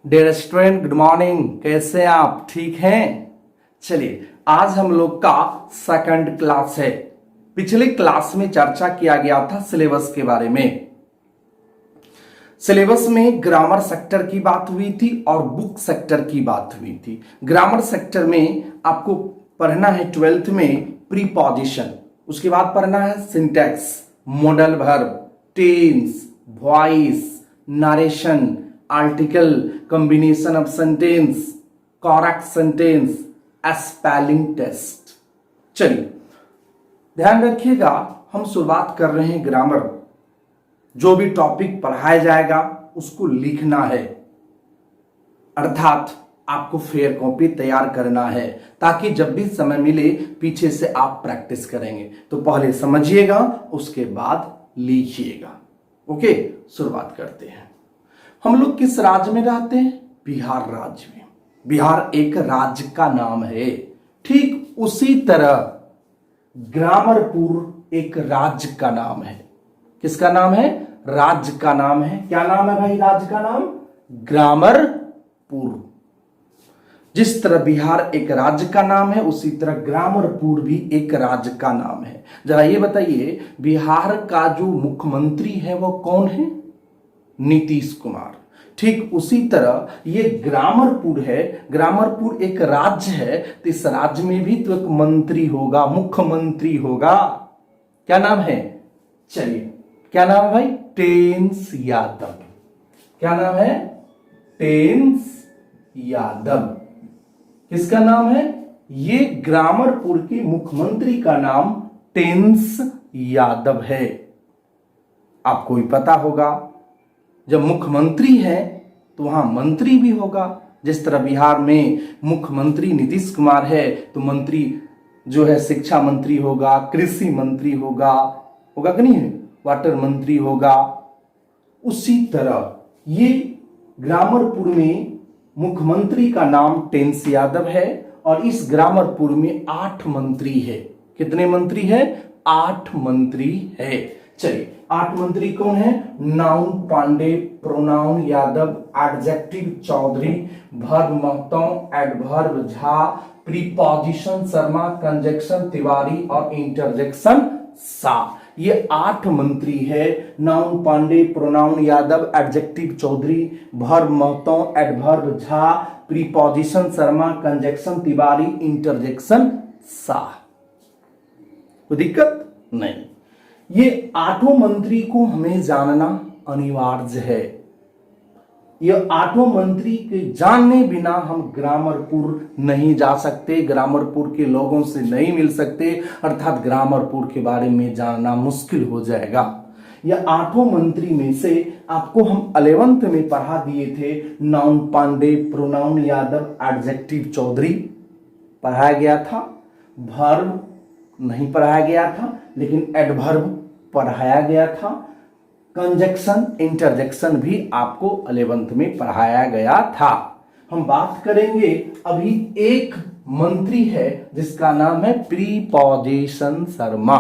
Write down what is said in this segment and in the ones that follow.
Dear student, good morning. कैसे हैं आप? ठीक हैं? चलिए, आज हम लोग का सेकंड क्लास है। पिछले क्लास में चर्चा किया गया था सिलेबस के बारे में। सिलेबस में ग्रामर सेक्टर की बात हुई थी और बुक सेक्टर की बात हुई थी। ग्रामर सेक्टर में आपको पढ़ना है 12th में प्रीपोजिशन, उसके बाद पढ़ना है syntax, modal verb, tense, voice, narration, article, combination of sentence, correct sentence, spelling test. चलिए ध्यान रखिएगा, हम शुरुआत कर रहे हैं ग्रामर। जो भी टॉपिक पढ़ाया जाएगा उसको लिखना है, अर्थात आपको फेयर कॉपी तैयार करना है ताकि जब भी समय मिले पीछे से आप प्रैक्टिस करेंगे। तो पहले समझिएगा, उसके बाद लिखिएगा। ओके, शुरुआत करते हैं। हम लोग किस राज्य में रहते हैं? बिहार राज्य में। बिहार एक राज्य का नाम है। ठीक उसी तरह ग्रामरपुर एक राज्य का नाम है। किसका नाम है? राज्य का नाम है। क्या नाम है भाई राज्य का नाम? ग्रामरपुर। जिस तरह बिहार एक राज्य का नाम है उसी तरह ग्रामरपुर भी एक राज्य का नाम है। जरा ये बताइए, बिहार का जो मुख्यमंत्री है वो कौन है? नीतीश कुमार। ठीक उसी तरह ये ग्रामरपुर है, ग्रामरपुर एक राज्य है, तो इस राज्य में भी तो एक मंत्री होगा, मुख्यमंत्री होगा। क्या नाम है? चलिए, क्या नाम है भाई? टेंस यादव। क्या नाम है? टेंस यादव। किसका नाम है? ये ग्रामरपुर के मुख्यमंत्री का नाम टेंस यादव है। आपको भी पता होगा, जब मुख्यमंत्री है तो वहां मंत्री भी होगा। जिस तरह बिहार में मुख्यमंत्री नीतीश कुमार है तो मंत्री जो है शिक्षा मंत्री होगा, कृषि मंत्री होगा, होगा कि नहीं है? वाटर मंत्री होगा। उसी तरह ये ग्रामरपुर में मुख्यमंत्री का नाम टेंस यादव है और इस ग्रामरपुर में 8 मंत्री है। कितने मंत्री है? 8 मंत्री है। चलिए, 8 मंत्री कौन है? Noun Pandey, pronoun Yadav, adjective Chaudhary, verb Mahto, adverb Jha, preposition Sharma, conjunction Tiwari और इंटरजेक्शन शाह। ये 8 मंत्री है। Noun Pandey, pronoun Yadav, adjective Chaudhary, verb Mahto, adverb Jha, preposition Sharma, conjunction Tiwari, interjection Shah. कोई दिक्कत नहीं। ये 8 मंत्री को हमें जानना अनिवार्य है। ये 8 मंत्री के जानने बिना हम ग्रामरपुर नहीं जा सकते, ग्रामरपुर के लोगों से नहीं मिल सकते, अर्थात ग्रामरपुर के बारे में जानना मुश्किल हो जाएगा। ये 8 मंत्री में से आपको हम 11th में पढ़ा दिए थे। Noun Pandey, pronoun Yadav, adjective Chaudhary पढ़ाया गया था। वर्ब नहीं पढ़ाया गया था, लेकिन एडवर्ब पढ़ाया गया था। कंजक्शन, इंटरजेक्शन भी आपको 11th में पढ़ाया गया था। हम बात करेंगे, अभी एक मंत्री है जिसका नाम है प्रीपोजिशन शर्मा।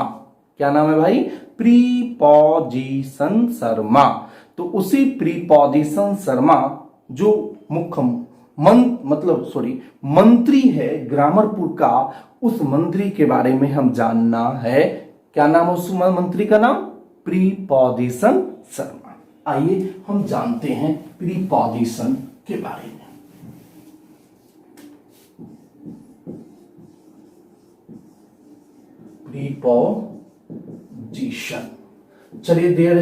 क्या नाम है भाई? प्रीपोजिशन शर्मा। तो उसी प्रीपोजिशन शर्मा जो मंत्री है ग्रामरपुर का, उस मंत्री के बारे में हम जानना है। क्या नाम है उस मंत्री का? नाम प्रीपोजिशन शर्मा। आइए हम जानते हैं प्रीपोजिशन के बारे में। प्रीपोजिशन। चलिए डियर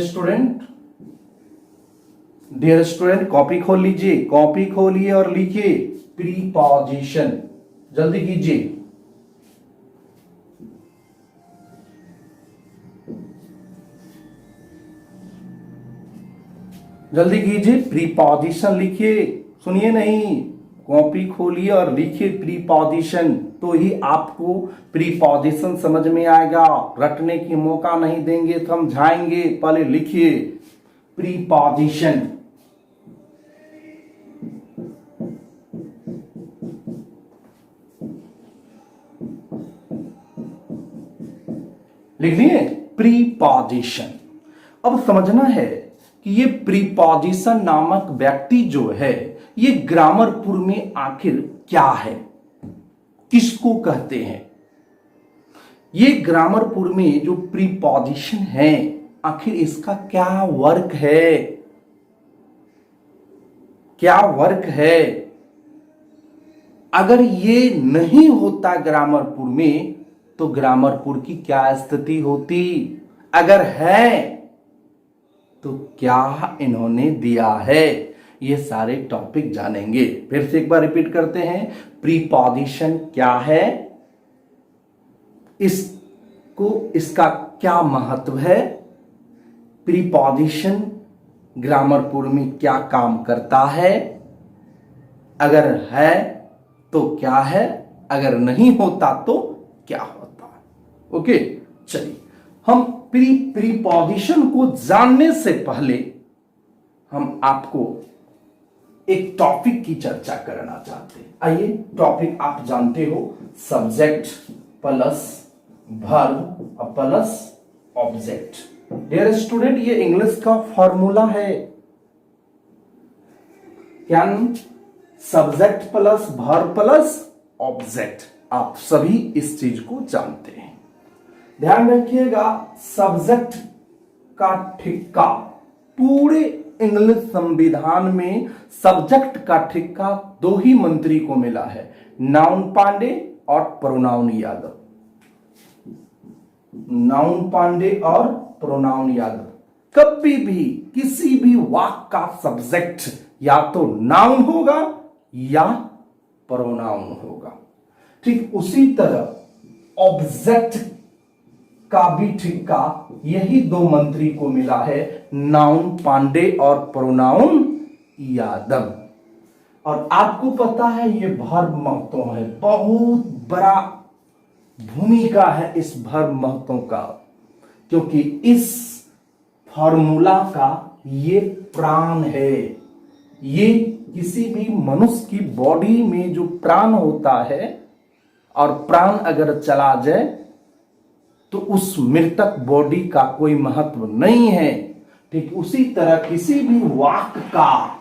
स्टूडेंट कॉपी खोल लीजिए, कॉपी खोलिए और लिखिए प्रीपोजिशन। जल्दी कीजिए। जल्दी कीजिए, प्रीपोजिशन लिखिए। सुनिए नहीं, कॉपी खोलिए और लिखिए प्रीपोजिशन, तो ही आपको प्रीपोजिशन समझ में आएगा। रटने की मौका नहीं देंगे, समझाएंगे। पहले लिखिए प्रीपोजिशन। लिख लिए प्रीपोजिशन। अब समझना है कि ये प्रीपोजिशन नामक व्यक्ति जो है ये ग्रामर पूर्व में आखिर क्या है, किसको कहते हैं। ये ग्रामर पूर्व में जो प्रीपोजिशन है आखिर इसका क्या वर्क है, क्या वर्क है। अगर ये नहीं होता ग्रामर पूर्व में तो ग्रामर पूर्व की क्या स्थिति होती, अगर है तो क्या इन्होंने दिया है, ये सारे टॉपिक जानेंगे। फिर से एक बार रिपीट करते हैं, प्रीपोजिशन क्या है, इसको इसका क्या महत्व है, प्रीपोजिशन ग्रामर पूर्व में क्या काम करता है, अगर है तो क्या है, अगर नहीं होता तो क्या होता। ओके, चलिए हम प्रीपोजिशन को जानने से पहले हम आपको एक टॉपिक की चर्चा करना चाहते हैं। आइए, टॉपिक आप जानते हो, subject plus verb plus object. Dear student, ये इंग्लिश का फॉर्मूला है, क्या? Subject plus verb plus object. आप सभी इस चीज को जानते हैं। ध्यान रखिएगा, सब्जेक्ट का ठिक्का पूरे इंग्लिश संविधान में सब्जेक्ट का ठिक्का दो ही मंत्री को मिला है, नाउन पांडे और प्रोनाउन यादव। नाउन पांडे और प्रोनाउन यादव। कभी भी किसी भी वाक्य का सब्जेक्ट या तो नाउन होगा या प्रोनाउन होगा। ठीक उसी तरह ऑब्जेक्ट का भी ठिक्का यही दो मंत्री को मिला है, नाउन पांडे और प्रोनाउन यादव। और आपको पता है ये वर्ब महत्व है, बहुत बड़ा भूमिका है इस वर्ब महत्व का, क्योंकि इस फॉर्मूला का ये प्राण है। ये किसी भी मनुष्य की बॉडी में जो प्राण होता है और प्राण अगर चला जाए तो उस मृतक बॉडी का कोई महत्व नहीं है। ठीक उसी तरह किसी भी वाक्य का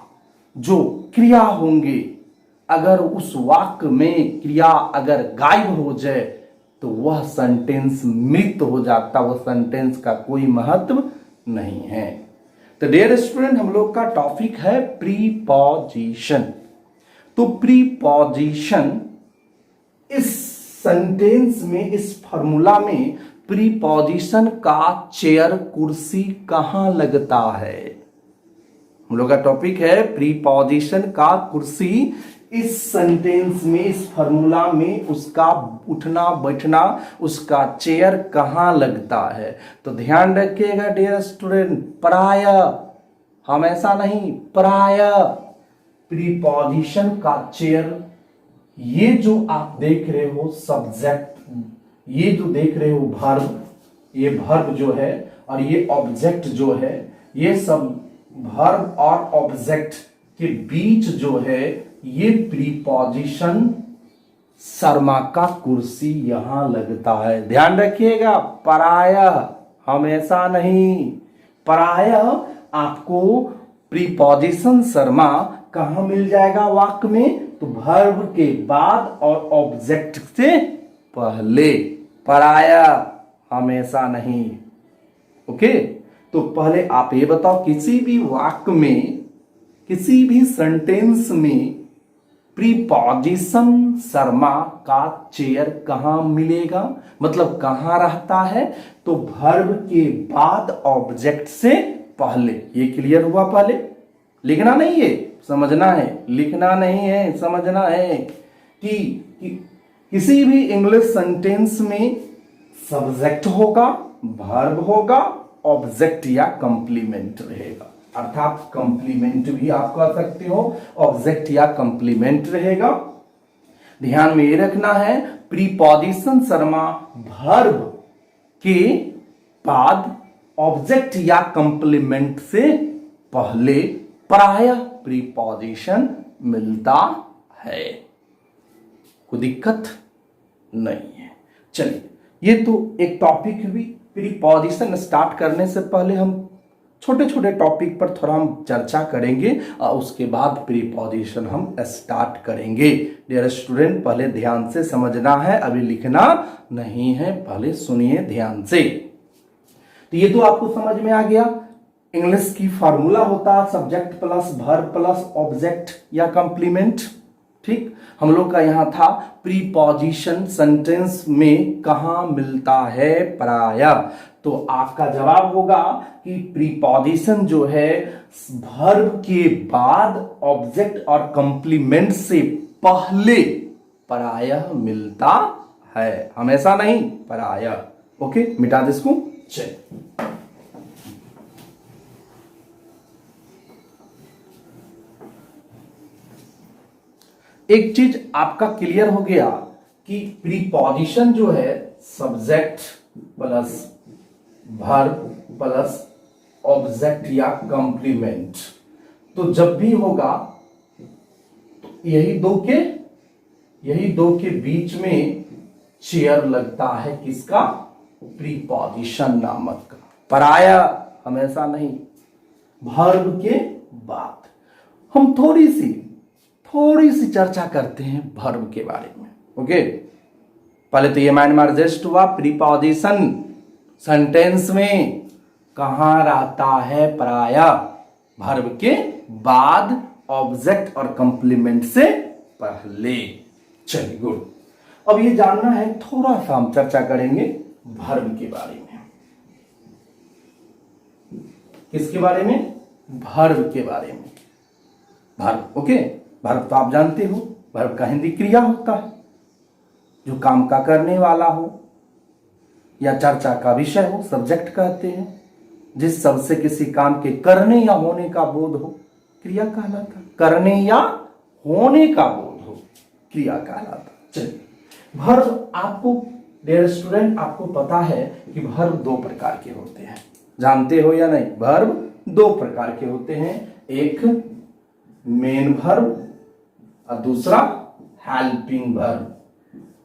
जो क्रिया होंगे, अगर उस वाक्य में क्रिया अगर गायब हो जाए तो वह सेंटेंस मृत हो जाता, वह सेंटेंस का कोई महत्व नहीं है। तो डियर स्टूडेंट, हम लोग का टॉपिक है प्रीपोजिशन। तो प्रीपोजिशन इस सेंटेंस में, इस फॉर्मूला में प्रीपोजिशन का चेयर कुर्सी कहां लगता है। हम लोग का टॉपिक है प्रीपोजिशन का कुर्सी। इस सेंटेंस में, इस फॉर्मूला में उसका उठना बैठना, उसका चेयर कहां लगता है। तो ध्यान रखिएगा डियर स्टूडेंट, प्रायः, हमेशा नहीं, प्रायः प्रीपोजिशन का चेयर, ये जो आप देख रहे हो सब्जेक्ट, ये जो देख रहे हो वर्ब, ये वर्ब जो है और ये ऑब्जेक्ट जो है, ये सब वर्ब और ऑब्जेक्ट के बीच जो है ये प्रीपोजिशन शर्मा का कुर्सी यहां लगता है। ध्यान रखिएगा, प्रायः, हमेशा नहीं, प्रायः आपको प्रीपोजिशन शर्मा कहां मिल जाएगा वाक्य में, तो वर्ब के बाद और ऑब्जेक्ट से पहले, प्रायः, हमेशा नहीं। ओके, तो पहले आप ये बताओ, किसी भी वाक्य में, किसी भी सेंटेंस में प्रीपोजिशन शर्मा का चेयर कहां मिलेगा, मतलब कहां रहता है, तो वर्ब के बाद ऑब्जेक्ट से पहले। ये क्लियर हुआ? पहले लिखना नहीं है, समझना है, लिखना नहीं है, समझना है कि किसी भी इंग्लिश सेंटेंस में सब्जेक्ट होगा, वर्ब होगा, ऑब्जेक्ट या कंप्लीमेंट रहेगा। अर्थात कंप्लीमेंट भी आप कह सकते हो, ऑब्जेक्ट या कंप्लीमेंट रहेगा। ध्यान में ये रखना है, प्रीपोजिशन शर्मा वर्ब के बाद ऑब्जेक्ट या कंप्लीमेंट से पहले प्रायः प्रीपोजिशन मिलता है, कोई दिक्कत नहीं है। चलिए, ये तो एक टॉपिक हुई। प्रीपोजिशन स्टार्ट करने से पहले हम छोटे छोटे टॉपिक पर थोड़ा हम चर्चा करेंगे और उसके बाद प्रीपोजिशन हम स्टार्ट करेंगे। डियर स्टूडेंट, पहले ध्यान से समझना है, अभी लिखना नहीं है, पहले सुनिए ध्यान से। तो ये तो आपको समझ में आ गया। इंग्लिश की फॉर्मूला होता है subject plus verb plus object या कंप्लीमेंट। ठीक, हम लोग का यहां था प्रीपोजिशन सेंटेंस में कहां मिलता है, प्रायः। तो आपका जवाब होगा कि प्रीपोजिशन जो है वर्ब के बाद ऑब्जेक्ट और कंप्लीमेंट से पहले प्रायः मिलता है, हमेशा नहीं, प्रायः। ओके, मिटा दे इसको। चल, एक चीज आपका क्लियर हो गया कि प्रीपोजिशन जो है subject plus verb plus object या कंप्लीमेंट, तो जब भी होगा तो यही दो के बीच में चेयर लगता है, किसका, प्रीपोजिशन नामक का, प्रायः, हमेशा नहीं। वर्ब के बाद हम थोड़ी सी चर्चा करते हैं वर्ब के बारे में। ओके, पहले तो ये माइंड में एडजस्ट हुआ, प्रीपोजिशन सेंटेंस में कहां रहता है, प्रायः वर्ब के बाद ऑब्जेक्ट और कंप्लीमेंट से पहले। चलिए गुड। अब ये जानना है, थोड़ा सा हम चर्चा करेंगे वर्ब के बारे में। किसके बारे में, वर्ब के बारे में। वर्ब, ओके, वर्ब तो आप जानते हो, वर्ब का हिंदी क्रिया होता है, जो काम का करने वाला हो या चर्चा का विषय हो, सब्जेक्ट कहते हैं। जिस शब्द से किसी काम के करने या होने का बोध हो, क्रिया कहलाता। करने या होने का बोध हो, क्रिया कहलाता। चलिए, वर्ब आपको, डियर स्टूडेंट, आपको पता है कि वर्ब दो प्रकार के होते हैं, जानते हो या नहीं? वर्ब दो प्रकार के होते हैं, एक मेन वर्ब और दूसरा हेल्पिंग वर्ब।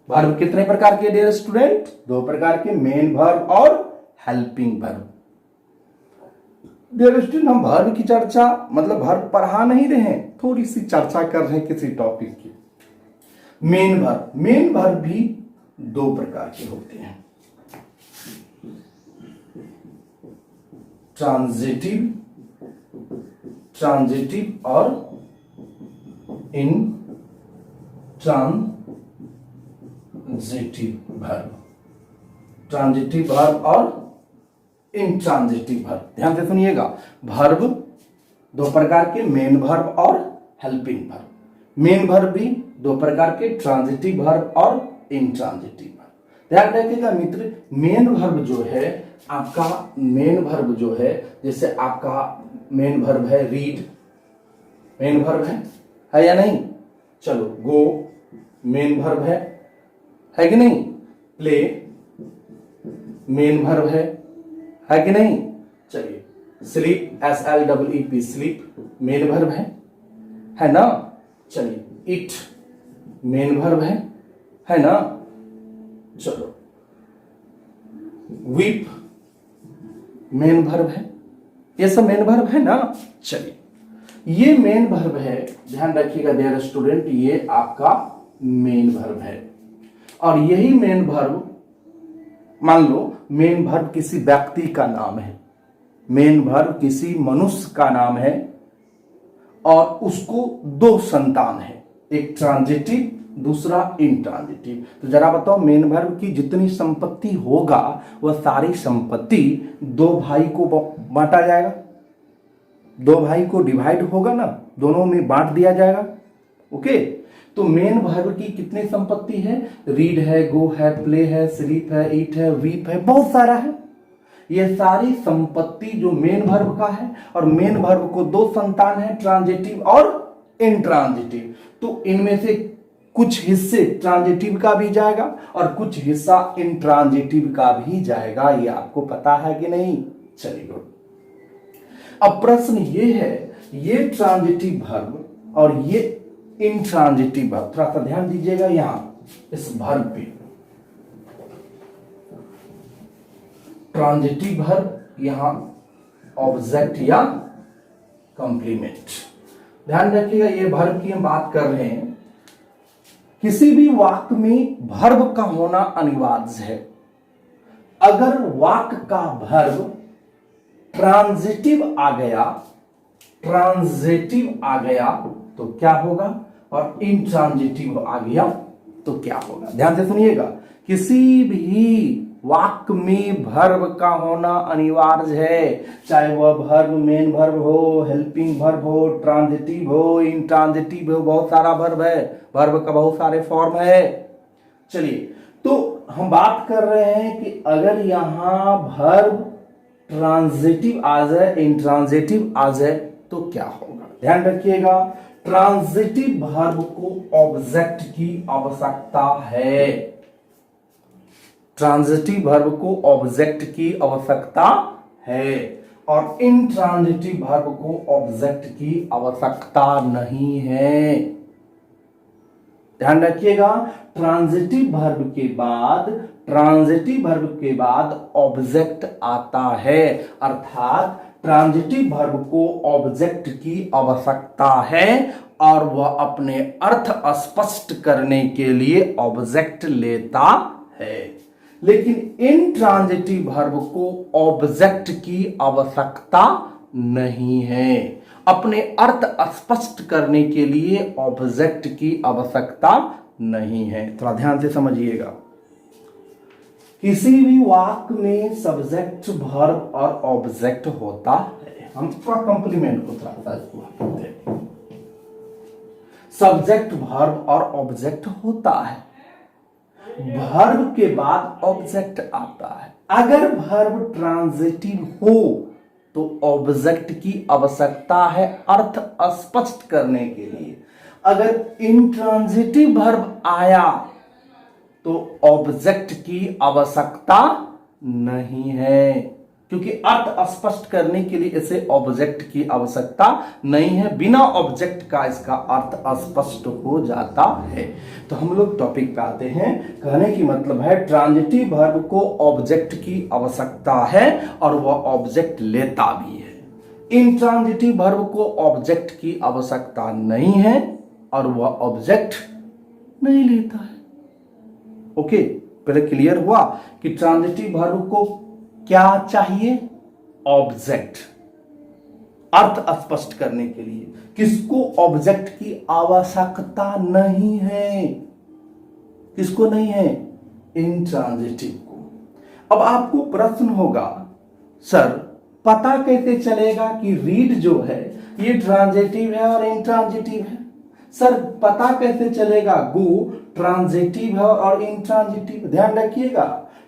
वर्ब कितने प्रकार के डियर स्टूडेंट? दो प्रकार के, मेन वर्ब और हेल्पिंग वर्ब। डियर स्टूडेंट, हम वर्ब की चर्चा मतलब वर्ब पढ़ा नहीं रहे हैं, थोड़ी सी चर्चा कर रहे हैं किसी टॉपिक की। मेन वर्ब भी दो प्रकार के होते हैं, ट्रांजिटिव और इंट्रांजिटिव वर्ब। ट्रांजिटिव वर्ब और इंट्रांजिटिव वर्ब, ध्यान से सुनिएगा। वर्ब दो प्रकार के, मेन वर्ब और हेल्पिंग वर्ब। मेन वर्ब भी दो प्रकार के, ट्रांजिटिव वर्ब और इंट्रांजिटिव वर्ब। ध्यान रखिएगा मित्र, मेन वर्ब जो है आपका, मेन वर्ब जो है, जैसे आपका मेन वर्ब है रीड, मेन वर्ब है या नहीं? चलो, गो मेन वर्ब है कि नहीं? प्ले मेन वर्ब है कि नहीं? चलिए, sleep, SLEEP, sleep main verb है ना? चलिए, इट मेन वर्ब है ना? चलो, वीप मेन वर्ब है, ये सब मेन वर्ब है ना? चलिए, ये मेन वर्ब है, ध्यान रखिएगा डियर स्टूडेंट, ये आपका मेन वर्ब है। और यही मेन वर्ब, मान लो मेन वर्ब किसी व्यक्ति का नाम है, मेन वर्ब किसी मनुष्य का नाम है और उसको दो संतान है, एक ट्रांजिटिव दूसरा इंट्रांजिटिव। तो जरा बताओ, मेन वर्ब की जितनी संपत्ति होगा वह सारी संपत्ति दो भाई को बांटा जाएगा, दो भाई को डिवाइड होगा ना, दोनों में बांट दिया जाएगा। ओके, तो मेन वर्ब की कितनी संपत्ति है? रीड है, गो है, प्ले है, स्लीप है, ईट है, वीप है, बहुत सारा है। ये सारी संपत्ति जो मेन वर्ब का है, और मेन वर्ब को दो संतान है, ट्रांजिटिव और इंट्रांजिटिव। तो इनमें से कुछ हिस्से ट्रांजिटिव का भी जाएगा और कुछ हिस्सा इंट्रांजिटिव का भी जाएगा, ये आपको पता है कि नहीं? चलिए, अब प्रश्न ये है, ये ट्रांजिटिव वर्ब और ये इंट्रांजिटिव वर्ब, थोड़ा सा ध्यान दीजिएगा यहां इस वर्ब पे। ट्रांजिटिव वर्ब यहां ऑब्जेक्ट या कॉम्प्लीमेंट। ध्यान रखिएगा, ये वर्ब की हम बात कर रहे हैं। किसी भी वाक्य में वर्ब का होना अनिवार्य है। अगर वाक्य का वर्ब ट्रांजिटिव आ गया तो क्या होगा, और इंट्रांजिटिव आ गया तो क्या होगा। ध्यान से सुनिएगा, किसी भी वाक्य में वर्ब का होना अनिवार्य है, चाहे वह वर्ब मेन वर्ब हो, हेल्पिंग वर्ब हो, ट्रांजिटिव हो, इंट्रांजिटिव हो, बहुत सारा वर्ब है, वर्ब का बहुत सारे फॉर्म है। चलिए, तो हम बात कर रहे हैं कि अगर यहां वर्ब ट्रांजिटिव आ जाए, इंट्रांजिटिव आ जाए तो क्या होगा। ध्यान रखिएगा, ट्रांजिटिव वर्ब को ऑब्जेक्ट की आवश्यकता है। ट्रांजिटिव वर्ब को ऑब्जेक्ट की आवश्यकता है और इंट्रांजिटिव वर्ब को ऑब्जेक्ट की आवश्यकता नहीं है। ध्यान रखिएगा, ट्रांजिटिव वर्ब के बाद ऑब्जेक्ट आता है, अर्थात ट्रांजिटिव वर्ब को ऑब्जेक्ट की आवश्यकता है और वह अपने अर्थ स्पष्ट करने के लिए ऑब्जेक्ट लेता है। लेकिन इंट्रांजिटिव वर्ब को ऑब्जेक्ट की आवश्यकता नहीं है। अपने अर्थ स्पष्ट करने के लिए ऑब्जेक्ट की आवश्यकता नहीं है। थोड़ा ध्यान से समझिएगा, किसी भी वाक्य में सब्जेक्ट वर्ब और ऑब्जेक्ट होता है। हम थोड़ा कॉम्प्लीमेंट को थोड़ा सा इसको हटाते हैं। सब्जेक्ट वर्ब और ऑब्जेक्ट होता है, वर्ब के बाद ऑब्जेक्ट आता है। अगर वर्ब ट्रांजिटिव हो तो ऑब्जेक्ट की आवश्यकता है अर्थ स्पष्ट करने के लिए। अगर इंट्रांजिटिव वर्ब आया तो ऑब्जेक्ट की आवश्यकता नहीं है, क्योंकि अर्थ स्पष्ट करने के लिए इसे ऑब्जेक्ट की आवश्यकता नहीं है। बिना ऑब्जेक्ट का इसका अर्थ स्पष्ट हो जाता है। तो हम लोग टॉपिक पे आते हैं। कहने की मतलब है ट्रांजिटिव वर्ब को ऑब्जेक्ट की आवश्यकता है और वह ऑब्जेक्ट लेता भी है। इंट्रांजिटिव वर्ब को ऑब्जेक्ट की आवश्यकता नहीं है और वह ऑब्जेक्ट नहीं लेता है। ओके, पहले क्लियर हुआ कि ट्रांजिटिव वर्ब को क्या चाहिए, ऑब्जेक्ट, अर्थ स्पष्ट करने के लिए। किसको ऑब्जेक्ट की आवश्यकता नहीं है, किसको नहीं है, इंट्रांजिटिव को। अब आपको प्रश्न होगा, सर पता कैसे चलेगा कि रीड जो है ये ट्रांजिटिव है और इंट्रांजिटिव है। सर पता कैसे चलेगा गो ट्रांजिटिव है और इंट्रांजिटिव। ध्यान रखिएगा,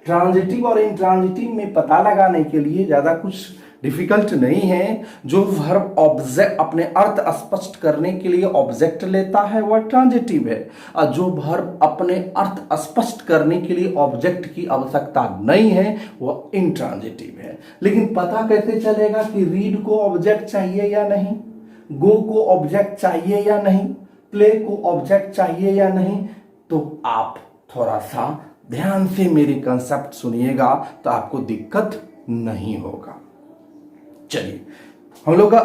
ट्रांजिटिव और इंट्रांजिटिव में पता लगाने के लिए ज्यादा कुछ डिफिकल्ट नहीं है। जो वर्ब ऑब्जेक्ट अपने अर्थ स्पष्ट करने के लिए ऑब्जेक्ट लेता है वह ट्रांजिटिव है, और जो वर्ब अपने अर्थ स्पष्ट करने के लिए ऑब्जेक्ट की आवश्यकता नहीं है वह इंट्रांजिटिव है। लेकिन पता कैसे चलेगा कि रीड को ऑब्जेक्ट चाहिए या नहीं, गो को ऑब्जेक्ट चाहिए या नहीं, प्ले को ऑब्जेक्ट चाहिए या नहीं। तो आप थोड़ा सा ध्यान से मेरी कंसेप्ट सुनिएगा तो आपको दिक्कत नहीं होगा। चलिए, हम लोग का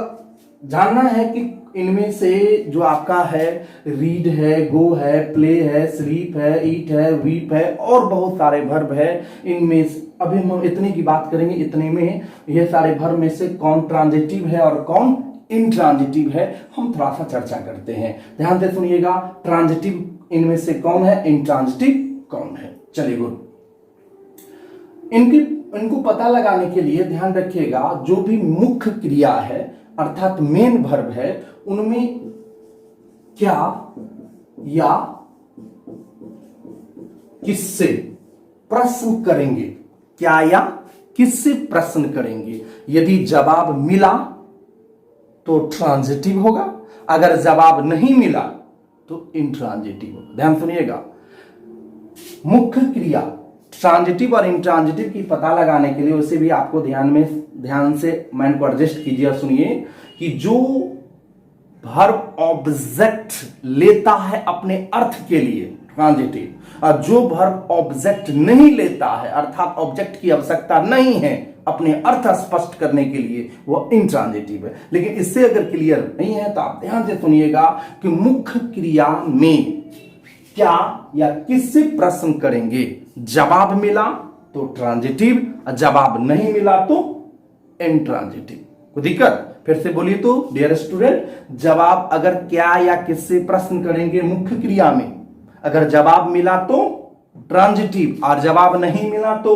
जानना है कि इनमें से जो आपका है रीड है, गो है, प्ले है, स्लीप है, ईट है, वीप है और बहुत सारे वर्ब है। इनमें अभी हम इतने की बात करेंगे, इतने में ये सारे वर्ब में से कौन ट्रांजिटिव है और कौन इंट्रांजिटिव है हम थोड़ा सा चर्चा करते हैं। ध्यान से सुनिएगा, ट्रांजिटिव इनमें से कौन है, इंट्रांजिटिव कौन है। चलिए गुड, इनको पता लगाने के लिए ध्यान रखिएगा, जो भी मुख्य क्रिया है अर्थात मेन वर्ब है उनमें क्या या किससे प्रश्न करेंगे, क्या या किससे प्रश्न करेंगे। यदि जवाब मिला तो ट्रांजिटिव होगा, अगर जवाब नहीं मिला तो इंट्रांजिटिव होगा। ध्यान सुनिएगा, मुख्य क्रिया ट्रांजिटिव और इंट्रांजिटिव की पता लगाने के लिए उसे भी आपको ध्यान से माइंड को एडजस्ट कीजिए और सुनिए कि जो वर्ब ऑब्जेक्ट लेता है अपने अर्थ के लिए ट्रांजिटिव, और जो वर्ब ऑब्जेक्ट नहीं लेता है अर्थात ऑब्जेक्ट की आवश्यकता नहीं है अपने अर्थ स्पष्ट करने के लिए वो इंट्रांजिटिव है। लेकिन इससे अगर क्लियर नहीं है तो आप ध्यान से सुनिएगा कि मुख्य क्रिया में क्या या किससे प्रश्न करेंगे, जवाब मिला तो ट्रांजिटिव और जवाब नहीं मिला तो इंट्रांजिटिव। कोई दिक्कत? फिर से बोलिए तो डियर स्टूडेंट, जवाब अगर क्या या किससे प्रश्न करेंगे मुख्य क्रिया में, अगर जवाब मिला तो ट्रांजिटिव और जवाब नहीं मिला तो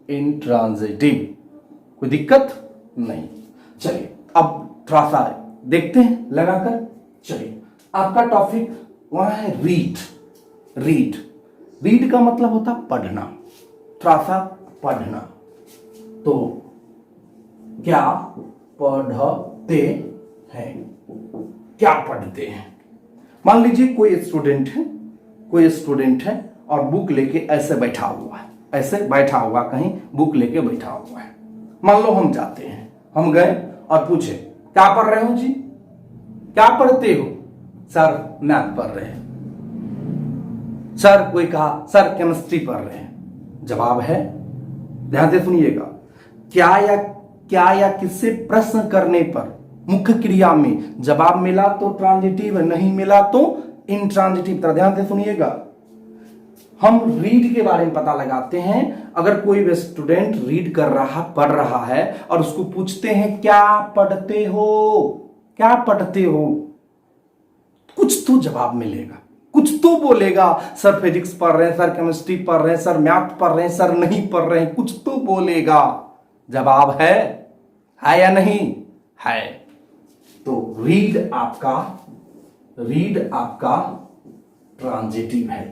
इंट्रांजिटिव। कोई दिक्कत नहीं। चलिए अब थोड़ा सा देखते हैं लगाकर। चलिए आपका टॉपिक वहां है रीड। रीड, रीड का मतलब होता पढ़ना, थोड़ा सा पढ़ना। तो क्या पढ़ते हैं, क्या पढ़ते हैं। मान लीजिए कोई स्टूडेंट है और बुक लेके ऐसे बैठा हुआ है, ऐसे बैठा हुआ कहीं बुक लेके बैठा हुआ है। मान लो हम जाते हैं, हम गए और पूछे क्या पढ़ रहे हो जी, क्या पढ़ते हो? सर मैथ पढ़ रहे हैं। सर कोई कहा सर केमिस्ट्री पढ़ रहे हैं। जवाब है, ध्यान से सुनिएगा, क्या या किससे प्रश्न करने पर मुख्य क्रिया में जवाब मिला तो ट्रांजिटिव, नहीं मिला तो इंट्रांजिटिव। तरह ध्यान से सुनिएगा। हम रीड के बारे में पता लगाते हैं। अगर कोई भी स्टूडेंट रीड कर रहा, पढ़ रहा है और उसको पूछते हैं क्या पढ़ते हो, क्या पढ़ते हो, कुछ तो जवाब मिलेगा, कुछ तो बोलेगा। सर फिजिक्स पढ़ रहे हैं, सर केमिस्ट्री पढ़ रहे हैं, सर मैथ पढ़ रहे हैं, सर नहीं पढ़ रहे हैं, कुछ तो बोलेगा। जवाब है या नहीं है? तो रीड आपका ट्रांजिटिव है।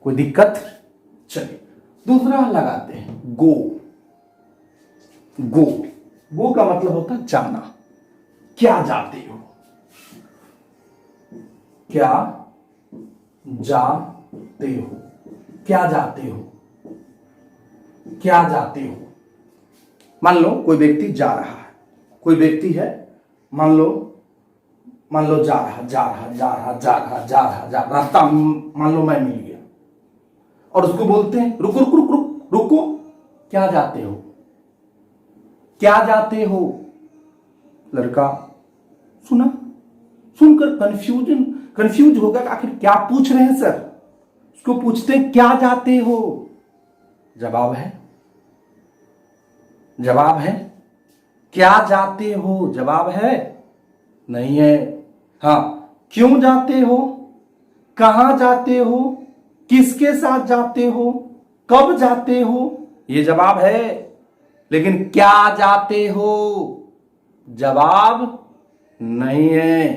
कोई दिक्कत? चलिए दूसरा लगाते हैं, गो। गो का मतलब होता है जाना। क्या जाते हो, क्या जाते हो, क्या जाते हो, क्या जाते हो। मान लो कोई व्यक्ति जा रहा है, कोई व्यक्ति है, मान लो जा रहा रास्ता मान लो मैं मिल गया और उसको बोलते हैं रुको, क्या जाते हो, क्या जाते हो। लड़का सुनकर कंफ्यूज होगा, आखिर क्या पूछ रहे हैं सर। उसको पूछते हैं क्या जाते हो। जवाब है क्या जाते हो, जवाब है नहीं है। हाँ, क्यों जाते हो, कहां जाते हो, किसके साथ जाते हो, कब जाते हो, ये जवाब है। लेकिन क्या जाते हो जवाब नहीं है।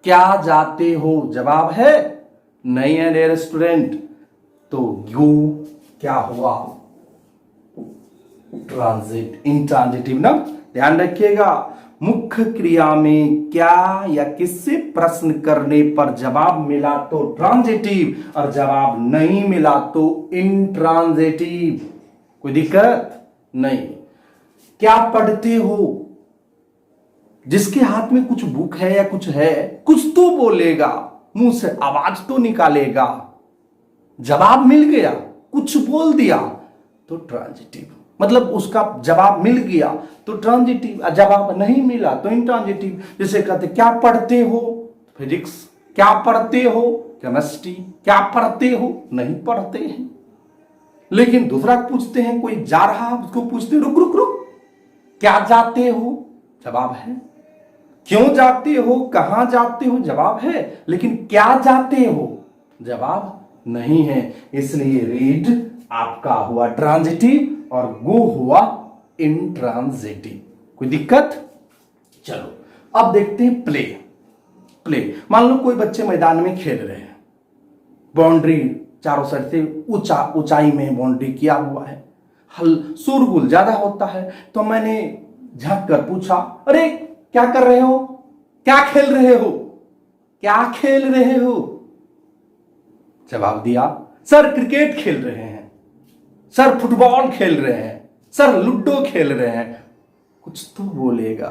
क्या जाते हो जवाब है नहीं है डियर स्टूडेंट। तो यू क्या हुआ, इंट्रांजिटिव ना। ध्यान रखिएगा, मुख्य क्रिया में क्या या किससे प्रश्न करने पर जवाब मिला तो ट्रांजिटिव और जवाब नहीं मिला तो इंट्रांजिटिव। कोई दिक्कत नहीं। क्या पढ़ते हो, जिसके हाथ में कुछ बुक है या कुछ है, कुछ तो बोलेगा, मुंह से आवाज तो निकालेगा। जवाब मिल गया, कुछ बोल दिया तो ट्रांजिटिव, मतलब उसका जवाब मिल गया तो ट्रांजिटिव, जवाब नहीं मिला तो इंट्रांजिटिव। जैसे कहते क्या पढ़ते हो फिजिक्स, क्या पढ़ते हो केमिस्ट्री, क्या पढ़ते हो, नहीं पढ़ते हैं। लेकिन दूसरा पूछते हैं, कोई जा रहा उसको पूछते रुक, क्या जाते हो, जवाब है। क्यों जाते हो, कहां जाते हो, जवाब है। लेकिन क्या जाते हो जवाब नहीं है। इसलिए रीड आपका हुआ ट्रांजिटिव और गो हुआ इंट्रांजिटिव। कोई दिक्कत? चलो अब देखते हैं प्ले। मान लो कोई बच्चे मैदान में खेल रहे हैं, बाउंड्री चारों साइड से ऊंचाई में बाउंड्री किया हुआ है, शोरगुल ज्यादा होता है। तो मैंने झांक कर पूछा, अरे क्या कर रहे हो, क्या खेल रहे हो, क्या खेल रहे हो। जवाब दिया, सर क्रिकेट खेल रहे हैं, सर फुटबॉल खेल रहे हैं, सर लूडो खेल रहे हैं। कुछ तो बोलेगा,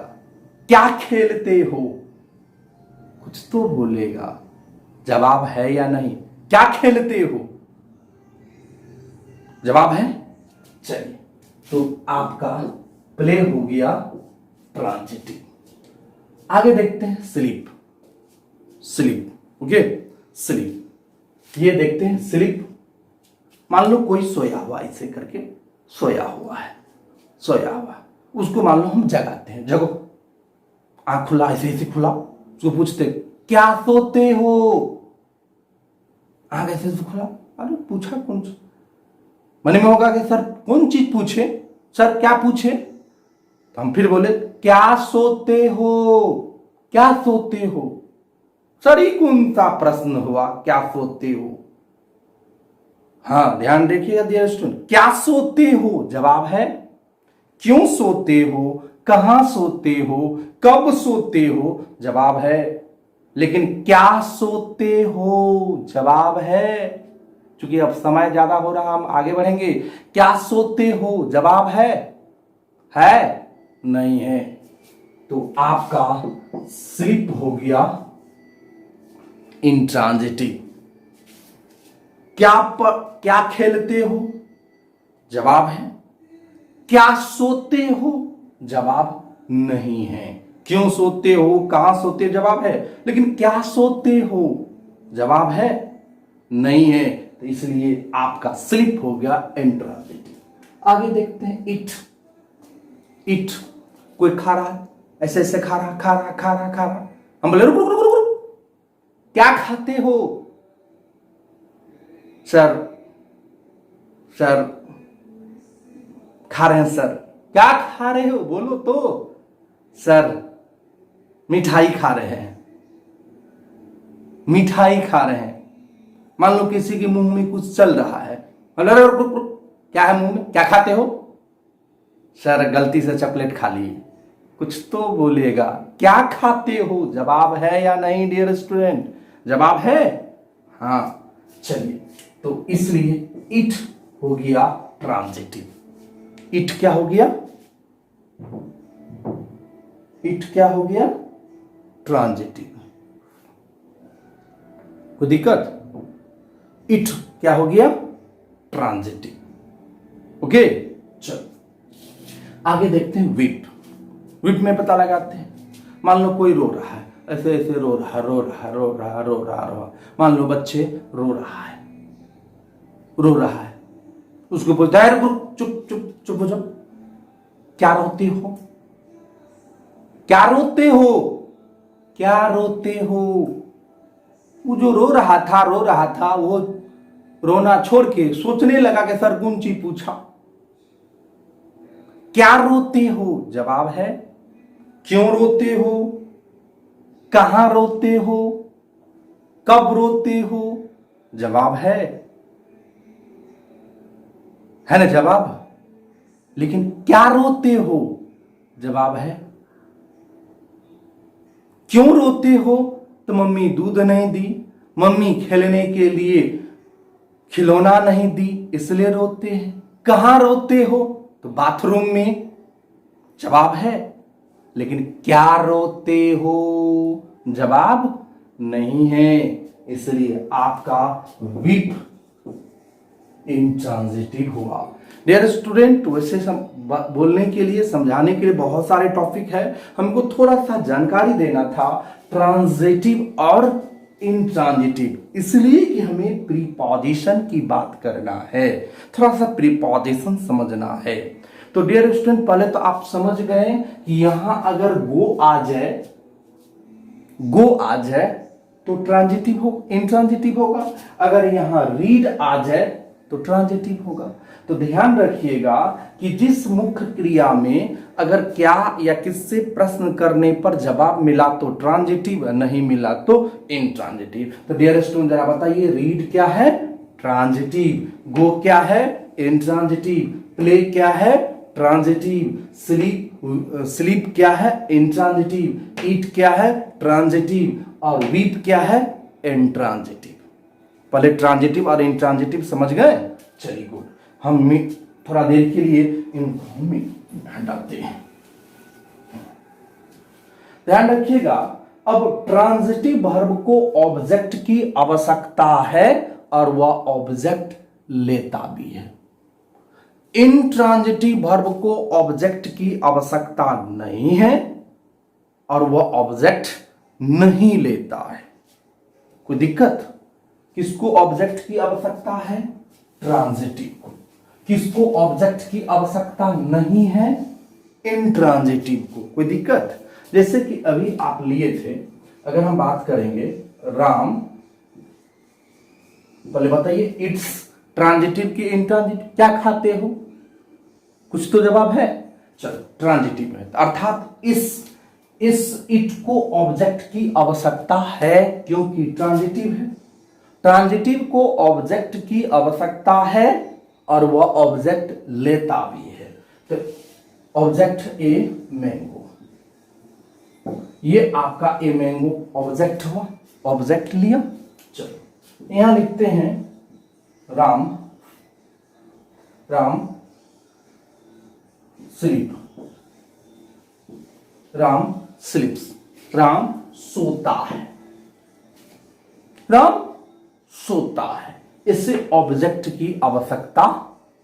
क्या खेलते हो, कुछ तो बोलेगा। जवाब है या नहीं, क्या खेलते हो, जवाब है। चलिए तो आपका प्ले हो गया ट्रांजिटिव। आगे देखते हैं स्लीप। स्लीप ओके, स्लीप ये देखते हैं स्लीप। मान लो कोई सोया हुआ, ऐसे करके सोया हुआ है, सोया हुआ, उसको मान लो हम जगाते हैं, जगो, आंख खुला, ऐसे ऐसे खुला, उसको पूछते क्या सोते हो, आंख ऐसे ऐसे खुला, अरे पूछा कौन सा, मन में होगा कि सर कौन चीज पूछे, सर क्या पूछे, तो हम फिर बोले क्या सोते हो, क्या सोते हो, सर ये कौन सा प्रश्न हुआ, क्या सोते हो। हाँ ध्यान रखिएगा डियर स्टूडेंट, क्या सोते हो जवाब है, क्यों सोते हो, कहां सोते हो, कब सोते हो जवाब है, लेकिन क्या सोते हो जवाब है। क्योंकि अब समय ज्यादा हो रहा, हम आगे बढ़ेंगे। क्या सोते हो जवाब है नहीं है, तो आपका स्लिप हो गया इंट्रांजिटिव। क्या खेलते हो जवाब है, क्या सोते हो जवाब नहीं है, क्यों सोते हो, कहां सोते हो जवाब है, लेकिन क्या सोते हो जवाब है नहीं है, तो इसलिए आपका स्लिप हो गया इंट्रांजिटिव। आगे देखते हैं इट। इट कोई खा रहा है, ऐसे ऐसे खा रहा खा रहा खा रहा खा रहा, हम बोले रुक रुक रुक रुक रुक, क्या खाते हो, सर सर खा रहे हैं सर, क्या खा रहे हो बोलो तो, सर मिठाई खा रहे हैं, मिठाई खा रहे हैं। मान लो किसी के मुंह में कुछ चल रहा है, अरे रुक रुक रुक, क्या है मुंह में, क्या खाते हो, सर गलती से चॉकलेट खा ली, कुछ तो बोलेगा, क्या खाते हो जवाब है या नहीं डियर स्टूडेंट, जवाब है हाँ। चलिए, तो इसलिए इट हो गया ट्रांजिटिव। इट क्या हो गया, इट क्या हो गया ट्रांजिटिव, कोई दिक्कत, इट क्या हो गया ट्रांजिटिव। ओके चलो आगे देखते हैं विप। विप में पता लगाते हैं, मान लो कोई रो रहा है, ऐसे ऐसे रो रहा रो रहा रो रहा रो रहा रो रहा, मान लो बच्चे रो रहा है, रो रहा है, उसको बोलता है चुप चुप चुप हो जाओ, क्या रोते हो, क्या रोते हो, क्या रोते हो। वो जो रो रहा था वो रोना छोड़ के सोचने लगा कि सर कौन चीज पूछा, क्या रोते हो जवाब है, क्यों रोते हो, कहां रोते हो, कब रोते हो जवाब है ना जवाब, लेकिन क्या रोते हो जवाब है, क्यों रोते हो, तो मम्मी दूध नहीं दी, मम्मी खेलने के लिए खिलौना नहीं दी इसलिए रोते हैं, कहां रोते हो तो बाथरूम में जवाब है, लेकिन क्या रोते हो जवाब नहीं है, इसलिए आपका वीप इंट्रांजिटिव हुआ। डियर स्टूडेंट, वैसे बोलने के लिए समझाने के लिए बहुत सारे टॉपिक है, हमको थोड़ा सा जानकारी देना था ट्रांजिटिव और इंट्रांजिटिव, इसलिए कि हमें प्रीपोजिशन की बात करना है, थोड़ा सा प्रीपोजिशन समझना है। तो डियर स्टूडेंट, पहले तो आप समझ गए कि यहां अगर गो आ जाए तो ट्रांजिटिव हो, इंट्रांजिटिव होगा, अगर यहां रीड आ जाए तो ट्रांजिटिव होगा। तो ध्यान रखिएगा कि जिस मुख्य क्रिया में अगर क्या या किससे प्रश्न करने पर जवाब मिला तो ट्रांजिटिव, नहीं मिला तो इंट्रांजिटिव। तो डियर स्टूडेंट जरा बताइए, रीड क्या है ट्रांजिटिव, गो क्या है इंट्रांजिटिव, प्ले क्या है ट्रांजिटिव, स्लीप क्या है इंट्रांजिटिव, ईट क्या है ट्रांजिटिव, और वीप क्या है इंट्रांजिटिव। पहले ट्रांजिटिव और इंट्रांजिटिव समझ गए। चलिए गुड, हम थोड़ा देर के लिए इनको हटाते हैं। ध्यान रखिएगा, अब ट्रांजिटिव वर्ब को ऑब्जेक्ट की आवश्यकता है और वह ऑब्जेक्ट लेता भी है। इंट्रांजिटिव वर्ब को ऑब्जेक्ट की आवश्यकता नहीं है और वह ऑब्जेक्ट नहीं लेता है। कोई दिक्कत? किसको ऑब्जेक्ट की आवश्यकता है? ट्रांजिटिव को। किसको ऑब्जेक्ट की आवश्यकता नहीं है? इंट्रांजिटिव को। कोई दिक्कत? जैसे कि अभी आप लिए थे, अगर हम बात करेंगे राम, पहले बताइए इट्स ट्रांजिटिव की इंट्रांजिटिव? क्या खाते हो? कुछ तो जवाब है। चलो ट्रांजिटिव है, अर्थात इस इट को ऑब्जेक्ट की आवश्यकता है क्योंकि ट्रांजिटिव है। ट्रांजिटिव को ऑब्जेक्ट की आवश्यकता है और वह ऑब्जेक्ट लेता भी है। तो ऑब्जेक्ट ए मैंगो, ये आपका ए मैंगो ऑब्जेक्ट हुआ, ऑब्जेक्ट लिया। चलो यहां लिखते हैं राम स्लीप, राम स्लीप्स, राम सोता है, राम सोता है। इसे ऑब्जेक्ट की आवश्यकता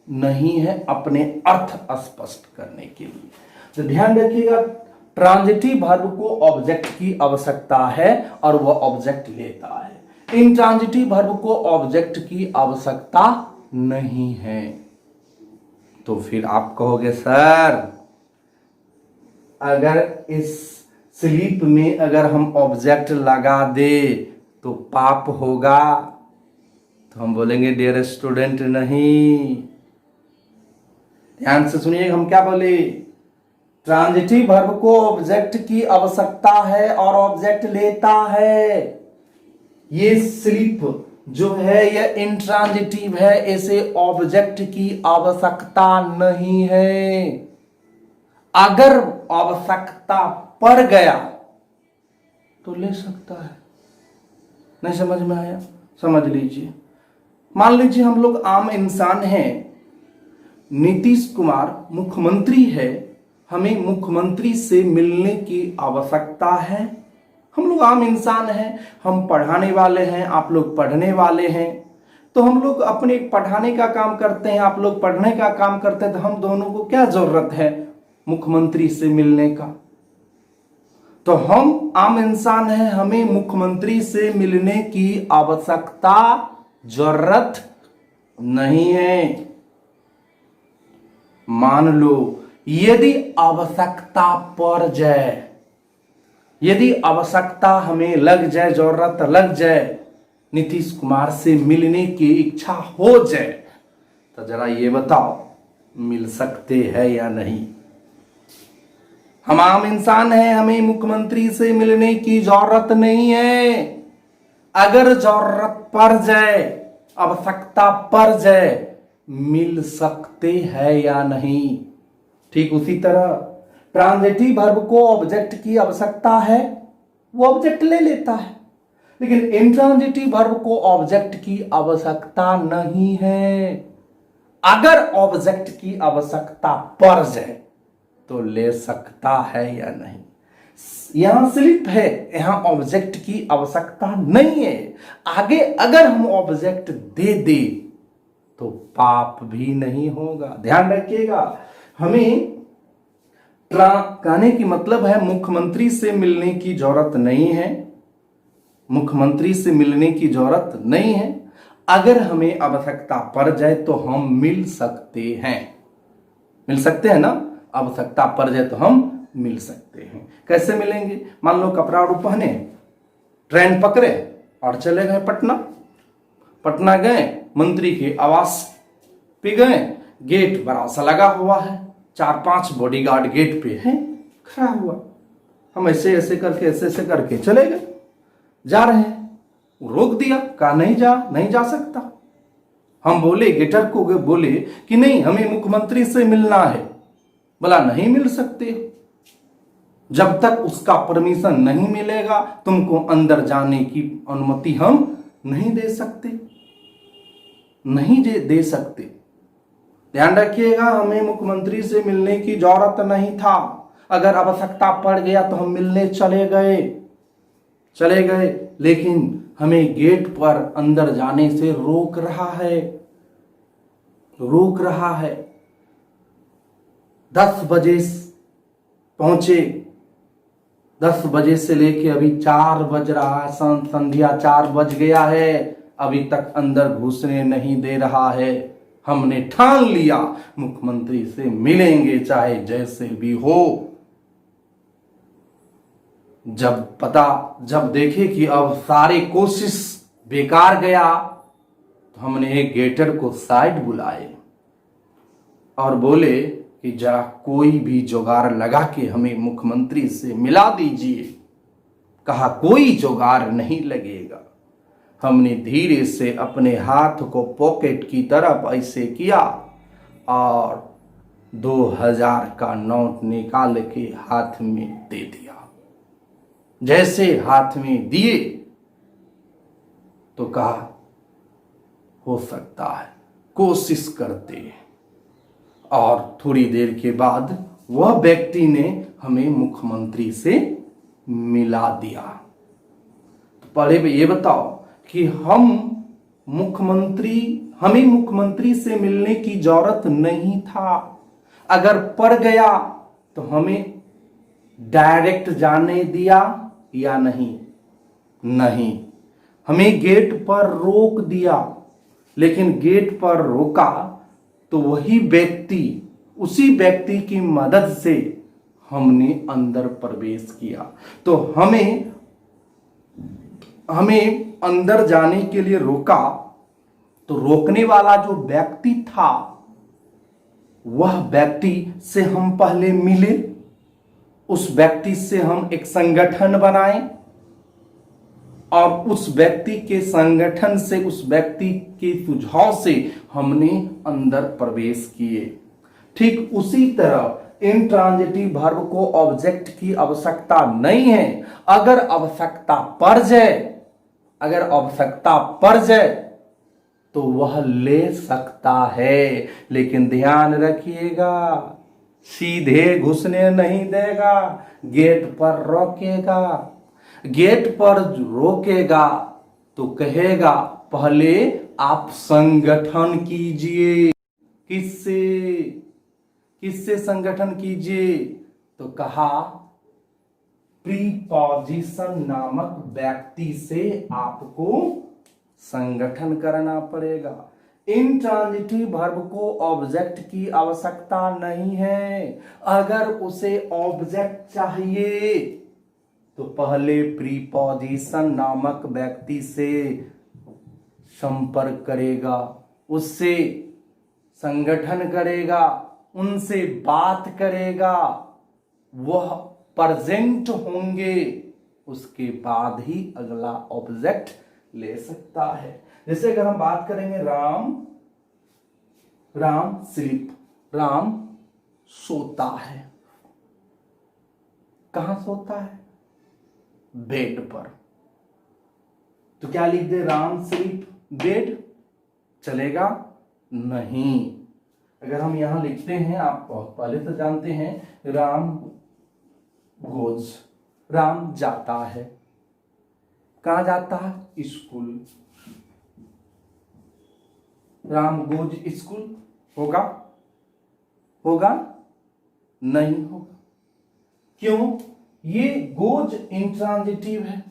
नहीं है अपने अर्थ स्पष्ट करने के लिए। तो ध्यान रखिएगा, ट्रांजिटिव वर्ब को ऑब्जेक्ट की आवश्यकता है और वह ऑब्जेक्ट लेता है। इंट्रांजिटिव वर्ब को ऑब्जेक्ट की आवश्यकता नहीं है। तो फिर आप कहोगे सर अगर इस स्लीप में अगर हम ऑब्जेक्ट लगा दे तो पाप होगा? तो हम बोलेंगे डियर स्टूडेंट नहीं। ध्यान से सुनिए, हम क्या बोले? ट्रांजिटिव वर्ब को ऑब्जेक्ट की आवश्यकता है और ऑब्जेक्ट लेता है। ये स्लीप जो है यह इंट्रांजिटिव है, इसे ऑब्जेक्ट की आवश्यकता नहीं है। अगर आवश्यकता पड़ गया तो ले सकता है। नहीं समझ में आया? समझ लीजिए, मान लीजिए हम लोग आम इंसान हैं, नीतीश कुमार मुख्यमंत्री है, हमें मुख्यमंत्री से मिलने की आवश्यकता है। हम लोग आम इंसान हैं, हम पढ़ाने वाले हैं, आप लोग पढ़ने वाले हैं, तो हम लोग अपने पढ़ाने का काम करते हैं, आप लोग पढ़ने का काम करते हैं, तो हम दोनों को क्या जरूरत है मुख्यमंत्री से मिलने का? तो हम आम इंसान हैं, हमें मुख्यमंत्री से मिलने की आवश्यकता जरूरत नहीं है। मान लो यदि आवश्यकता पड़ जाए, यदि आवश्यकता हमें लग जाए, जरूरत लग जाए, नीतीश कुमार से मिलने की इच्छा हो जाए, तो जरा ये बताओ मिल सकते हैं या नहीं? हम आम इंसान हैं, हमें मुख्यमंत्री से मिलने की जरूरत नहीं है। अगर जरूरत पड़ जाए, आवश्यकता पड़ जाए, मिल सकते हैं या नहीं? ठीक उसी तरह ट्रांजिटिव वर्ब को ऑब्जेक्ट की आवश्यकता है, वो ऑब्जेक्ट ले लेता है, लेकिन इंट्रांजिटिव वर्ब को ऑब्जेक्ट की आवश्यकता नहीं है। अगर ऑब्जेक्ट की आवश्यकता पड़ जाए तो ले सकता है या नहीं? यहां स्लिप है, यहां ऑब्जेक्ट की आवश्यकता नहीं है। आगे अगर हम ऑब्जेक्ट दे दे तो पाप भी नहीं होगा। ध्यान रखिएगा, हमें कहने की मतलब है मुख्यमंत्री से मिलने की जरूरत नहीं है, मुख्यमंत्री से मिलने की जरूरत नहीं है। अगर हमें आवश्यकता पड़ जाए तो हम मिल सकते हैं, मिल सकते हैं ना? आवश्यकता पड़ जाए तो हम मिल सकते हैं। कैसे मिलेंगे? मान लो कपड़ा और पहने, ट्रेन पकड़े और चले गए पटना, पटना गए, मंत्री के आवास पे गए, गेट बड़ा सा लगा हुआ है, 4-5 बॉडीगार्ड गेट पे हैं, खड़ा हुआ। हम ऐसे ऐसे करके चले गए, जा रहे हैं, रोक दिया, कहा नहीं जा सकता। हम बोले, गेटर को बोले कि नहीं हमें मुख्यमंत्री से मिलना है, बोला नहीं मिल सकते, जब तक उसका परमिशन नहीं मिलेगा तुमको अंदर जाने की अनुमति हम नहीं दे सकते, नहीं दे सकते। ध्यान रखिएगा, हमें मुख्यमंत्री से मिलने की जरूरत नहीं था। अगर आवश्यकता पड़ गया तो हम मिलने चले गए, लेकिन हमें गेट पर अंदर जाने से रोक रहा है। 10 बजे पहुंचे, 10 बजे से लेके अभी 4 बज रहा है, संध्या 4 बज गया है, अभी तक अंदर घुसने नहीं दे रहा है। हमने ठान लिया मुख्यमंत्री से मिलेंगे चाहे जैसे भी हो। जब देखे कि अब सारे कोशिश बेकार गया, तो हमने एक गेटर को साइड बुलाए और बोले कि जरा कोई भी जुगाड़ लगा के हमें मुख्यमंत्री से मिला दीजिए। कहा कोई जुगाड़ नहीं लगेगा। हमने धीरे से अपने हाथ को पॉकेट की तरफ ऐसे किया और 2000 का नोट निकाल के हाथ में दे दिया। जैसे हाथ में दिए तो कहा हो सकता है, कोशिश करते हैं। और थोड़ी देर के बाद वह व्यक्ति ने हमें मुख्यमंत्री से मिला दिया। तो पहले ये बताओ कि हमें मुख्यमंत्री से मिलने की जरूरत नहीं था। अगर पड़ गया तो हमें डायरेक्ट जाने दिया या नहीं? नहीं, हमें गेट पर रोक दिया। लेकिन गेट पर रोका तो उसी व्यक्ति की मदद से हमने अंदर प्रवेश किया। तो हमें अंदर जाने के लिए रोका, तो रोकने वाला जो व्यक्ति था वह व्यक्ति से हम पहले मिले, उस व्यक्ति से हम एक संगठन बनाए और उस व्यक्ति के संगठन से, उस व्यक्ति के सुझाव से हमने अंदर प्रवेश किए। ठीक उसी तरह इंट्रांजिटिव वर्ब को ऑब्जेक्ट की आवश्यकता नहीं है। अगर आवश्यकता पड़ जाए तो वह ले सकता है, लेकिन ध्यान रखिएगा सीधे घुसने नहीं देगा, गेट पर रोकेगा। गेट पर रोकेगा तो कहेगा पहले आप संगठन कीजिए। किससे संगठन कीजिए? तो कहा प्रीपोजिशन नामक व्यक्ति से आपको संगठन करना पड़ेगा। इंट्रांजिटिव वर्ब को ऑब्जेक्ट की आवश्यकता नहीं है। अगर उसे ऑब्जेक्ट चाहिए तो पहले प्रीपोजिशन नामक व्यक्ति से संपर्क करेगा, उससे संगठन करेगा, उनसे बात करेगा, वह प्रेजेंट होंगे, उसके बाद ही अगला ऑब्जेक्ट ले सकता है। जैसे अगर हम बात करेंगे राम स्लीप, राम सोता है। कहां सोता है? बेड पर। तो क्या लिख दे? Ram sleep bed. चलेगा नहीं। अगर हम यहां लिखते हैं, आप बहुत पहले से जानते हैं, राम गोज, राम जाता है। कहां जाता है? स्कूल। Ram goes school. होगा नहीं होगा। क्यों? ये गोज इंट्रांजिटिव है।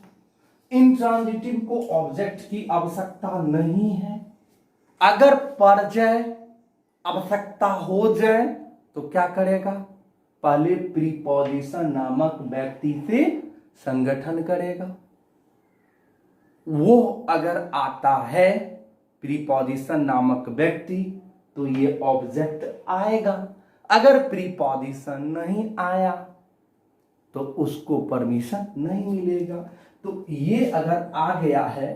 इंट्रांजिटिव को ऑब्जेक्ट की आवश्यकता नहीं है। अगर पड़ जाए, आवश्यकता हो जाए तो क्या करेगा? पहले प्रीपोजिशन नामक व्यक्ति से संगठन करेगा। वो अगर आता है प्रीपोजिशन नामक व्यक्ति तो ये ऑब्जेक्ट आएगा। अगर प्रीपोजिशन नहीं आया तो उसको परमिशन नहीं मिलेगा। तो ये अगर आ गया है,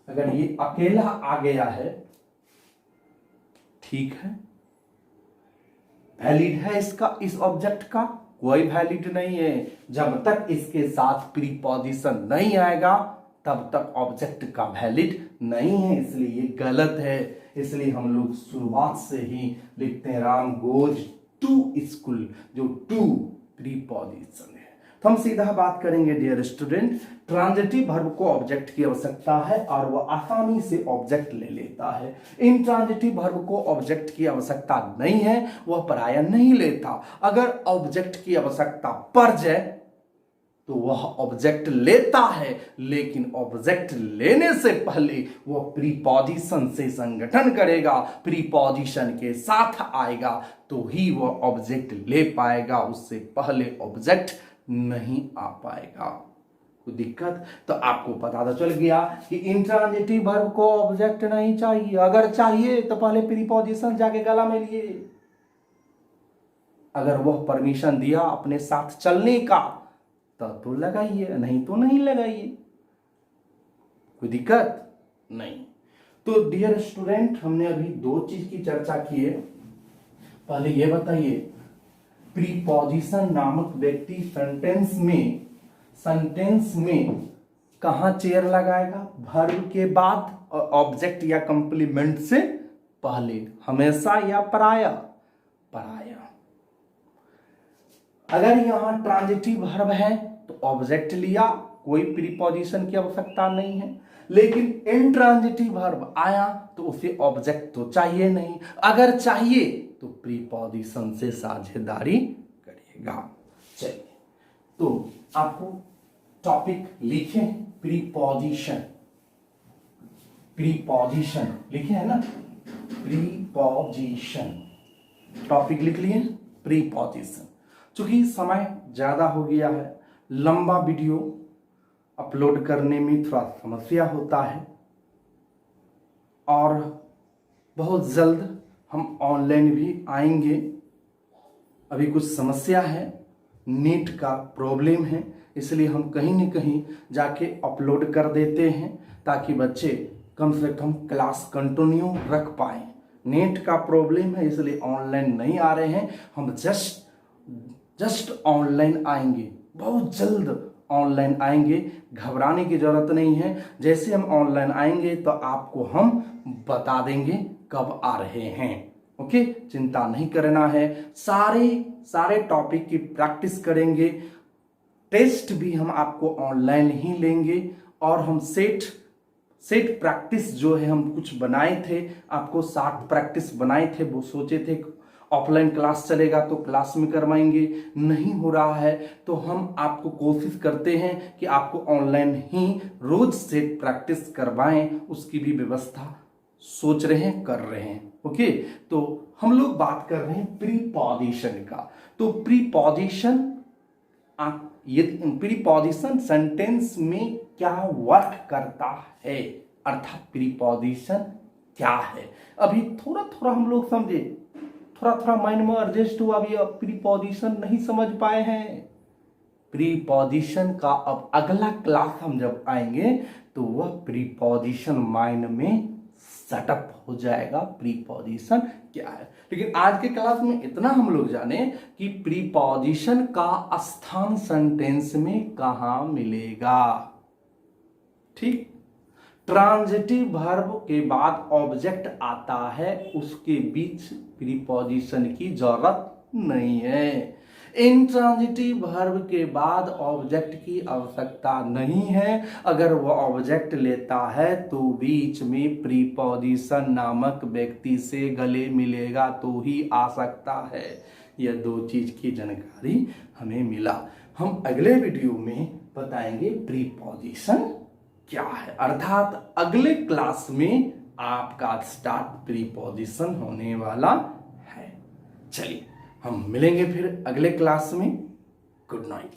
अगर ये अकेला आ गया है, ठीक है, वैलिड है इसका, इस ऑब्जेक्ट का कोई वैलिड नहीं है। जब तक इसके साथ प्रीपोजिशन नहीं आएगा तब तक ऑब्जेक्ट का वैलिड नहीं है, इसलिए ये गलत है। इसलिए हम लोग शुरुआत से ही लिखते हैं राम गोज टू स्कूल, जो टू प्रीपोजिशन है। तो हम सीधा बात करेंगे डियर स्टूडेंट, ट्रांजिटिव वर्ब को ऑब्जेक्ट की आवश्यकता है और वह आसानी से ऑब्जेक्ट ले लेता है। इंट्रांजिटिव वर्ब को ऑब्जेक्ट की आवश्यकता नहीं है, वह प्रायः नहीं लेता। अगर ऑब्जेक्ट की आवश्यकता पड़ जाए तो वह ऑब्जेक्ट लेता है, लेकिन ऑब्जेक्ट लेने से पहले वह प्रीपोजिशन से संगठन करेगा, प्रीपोजिशन के साथ आएगा तो ही वह ऑब्जेक्ट ले पाएगा, उससे पहले ऑब्जेक्ट नहीं आ पाएगा। कोई दिक्कत? तो आपको पता तो चल गया कि इंट्रांजिटिव वर्ब को ऑब्जेक्ट नहीं चाहिए, अगर चाहिए तो पहले प्रीपोजिशन जाके गला में लिए, अगर वह परमिशन दिया अपने साथ चलने का तो लगाइए, नहीं तो नहीं लगाइए, कोई दिक्कत नहीं। तो डियर स्टूडेंट, हमने अभी दो चीज की चर्चा की है। पहले यह बताइए, प्रीपोजिशन नामक व्यक्ति सेंटेंस में कहां चेयर लगाएगा? वर्ब के बाद और ऑब्जेक्ट या कंप्लीमेंट से पहले, हमेशा या प्रायः? प्रायः। अगर यहां ट्रांजिटिव वर्ब है तो ऑब्जेक्ट लिया, कोई प्रीपोजिशन की आवश्यकता नहीं है। लेकिन इंट्रांजिटिव वर्ब आया तो उसे ऑब्जेक्ट तो चाहिए नहीं, अगर चाहिए तो प्रीपोजिशन से साझेदारी करेगा। चलिए, तो आपको टॉपिक लिखे प्रीपोजिशन, प्रीपोजिशन लिखे है ना, प्रीपोजिशन टॉपिक लिख लिए, प्रीपोजिशन। चूंकि समय ज्यादा हो गया है, लंबा वीडियो अपलोड करने में थोड़ा समस्या होता है और बहुत जल्द हम ऑनलाइन भी आएंगे। अभी कुछ समस्या है, नेट का प्रॉब्लम है, इसलिए हम कहीं न कहीं जाके अपलोड कर देते हैं ताकि बच्चे कम से कम क्लास कंटिन्यू रख पाएँ। नेट का प्रॉब्लम है इसलिए ऑनलाइन नहीं आ रहे हैं, हम जस्ट ऑनलाइन आएंगे, बहुत जल्द ऑनलाइन आएंगे, घबराने की जरूरत नहीं है। जैसे हम ऑनलाइन आएंगे तो आपको हम बता देंगे कब आ रहे हैं। ओके, चिंता नहीं करना है, सारे टॉपिक की प्रैक्टिस करेंगे, टेस्ट भी हम आपको ऑनलाइन ही लेंगे और हम सेट प्रैक्टिस जो है हम कुछ बनाए थे, आपको 60 प्रैक्टिस बनाए थे, वो सोचे थे ऑफलाइन क्लास चलेगा तो क्लास में करवाएंगे, नहीं हो रहा है तो हम आपको कोशिश करते हैं कि आपको ऑनलाइन ही रोज सेट प्रैक्टिस करवाएं, उसकी भी व्यवस्था सोच रहे हैं, कर रहे हैं। ओके, तो हम लोग बात कर रहे हैं प्रीपोजिशन का। तो प्रीपोजिशन सेंटेंस में क्या वर्क करता है, अर्थात प्रीपोजिशन क्या है, अभी थोड़ा हम लोग समझे, थोड़ा माइंड में एडजस्ट हुआ, अभी अब प्रीपोजिशन नहीं समझ पाए हैं। प्रीपोजिशन का अब अगला क्लास हम जब आएंगे तो वह प्रीपोजिशन माइंड में सेटअप हो जाएगा, प्रीपोजिशन क्या है। लेकिन आज के क्लास में इतना हम लोग जाने कि प्रीपोजिशन का स्थान सेंटेंस में कहां मिलेगा। ठीक, ट्रांजिटिव वर्ब के बाद ऑब्जेक्ट आता है, उसके बीच प्रीपोजिशन की जरूरत नहीं है। इंट्रांजिटिव वर्ब के बाद ऑब्जेक्ट की आवश्यकता नहीं है, अगर वह ऑब्जेक्ट लेता है तो बीच में प्रीपोजिशन नामक व्यक्ति से गले मिलेगा तो ही आ सकता है। यह दो चीज की जानकारी हमें मिला। हम अगले वीडियो में बताएंगे प्रीपोजिशन क्या है, अर्थात अगले क्लास में आपका स्टार्ट प्रीपोजिशन होने वाला है। चलिए, हम मिलेंगे फिर अगले क्लास में। Good night.